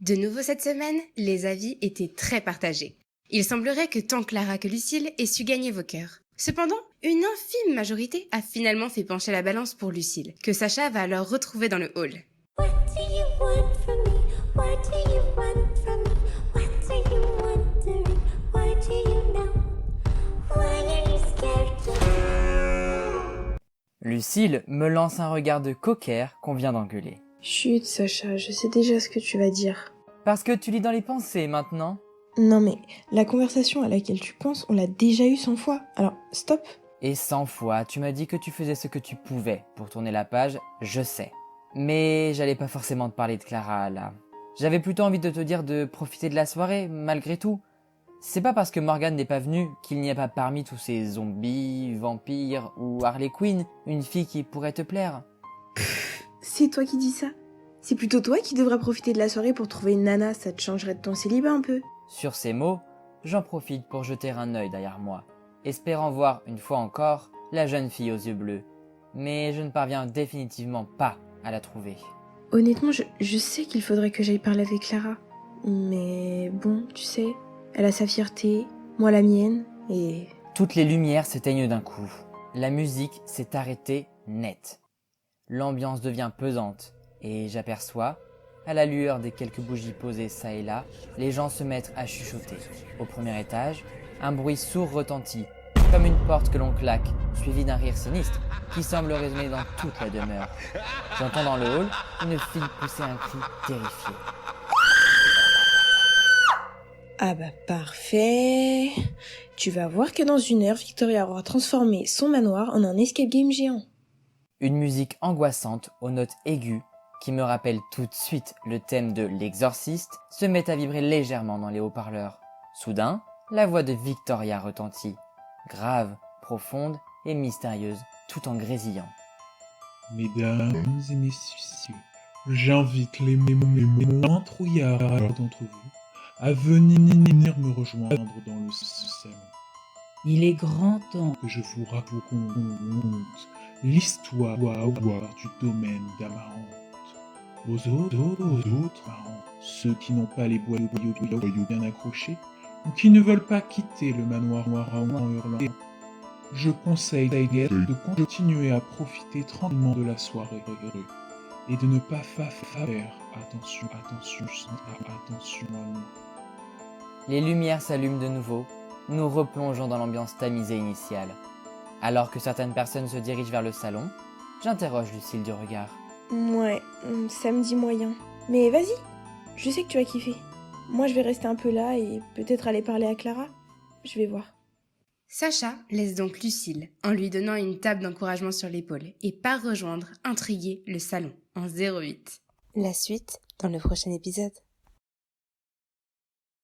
De nouveau cette semaine, les avis étaient très partagés. Il semblerait que tant Clara que Lucille aient su gagner vos cœurs. Cependant, une infime majorité a finalement fait pencher la balance pour Lucille, que Sacha va alors retrouver dans le hall. What do you want from me? What do you want from me? What are you wondering? Why do you know? Why are you scared to... Lucille me lance un regard de cocker qu'on vient d'engueuler. Chut, Sacha, je sais déjà ce que tu vas dire. Parce que tu lis dans les pensées maintenant. Non mais, la conversation à laquelle tu penses, on l'a déjà eue 100 fois. Alors, stop. Et 100 fois, tu m'as dit que tu faisais ce que tu pouvais pour tourner la page, je sais. Mais j'allais pas forcément te parler de Clara, là. J'avais plutôt envie de te dire de profiter de la soirée, malgré tout. C'est pas parce que Morgane n'est pas venue qu'il n'y a pas parmi tous ces zombies, vampires ou Harley Quinn une fille qui pourrait te plaire. C'est toi qui dis ça. C'est plutôt toi qui devrais profiter de la soirée pour trouver une nana, ça te changerait de ton célibat un peu. Sur ces mots, j'en profite pour jeter un œil derrière moi, espérant voir une fois encore la jeune fille aux yeux bleus. Mais je ne parviens définitivement pas à la trouver. Honnêtement, je sais qu'il faudrait que j'aille parler avec Clara. Mais bon, tu sais, elle a sa fierté, moi la mienne, et... Toutes les lumières s'éteignent d'un coup. La musique s'est arrêtée net. L'ambiance devient pesante et j'aperçois, à la lueur des quelques bougies posées çà et là, les gens se mettre à chuchoter. Au premier étage, un bruit sourd retentit, comme une porte que l'on claque, suivi d'un rire sinistre qui semble résonner dans toute la demeure. J'entends dans le hall une fille pousser un cri terrifié. Ah bah parfait. Tu vas voir que dans 1 heure, Victoria aura transformé son manoir en un escape game géant. Une musique angoissante aux notes aiguës, qui me rappelle tout de suite le thème de L'Exorciste, se met à vibrer légèrement dans les haut-parleurs. Soudain, la voix de Victoria retentit, grave, profonde et mystérieuse, tout en grésillant. Mesdames et messieurs, j'invite les moins trouillards d'entre vous à venir me rejoindre dans le salon. Il est grand temps. Que je vous raconte l'histoire du domaine d'Amarante. Aux autres parents, ceux qui n'ont pas les boyaux bien accrochés ou qui ne veulent pas quitter le manoir en hurlant, je conseille de continuer à profiter tranquillement de la soirée et de ne pas faire attention à nous. Les lumières s'allument de nouveau, nous replongeons dans l'ambiance tamisée initiale. Alors que certaines personnes se dirigent vers le salon, j'interroge Lucille du regard. Ouais, ça me dit moyen. Mais vas-y, je sais que tu vas kiffer. Moi je vais rester un peu là et peut-être aller parler à Clara. Je vais voir. Sacha laisse donc Lucille en lui donnant une tape d'encouragement sur l'épaule et part rejoindre, intrigué, le salon en 08. La suite dans le prochain épisode.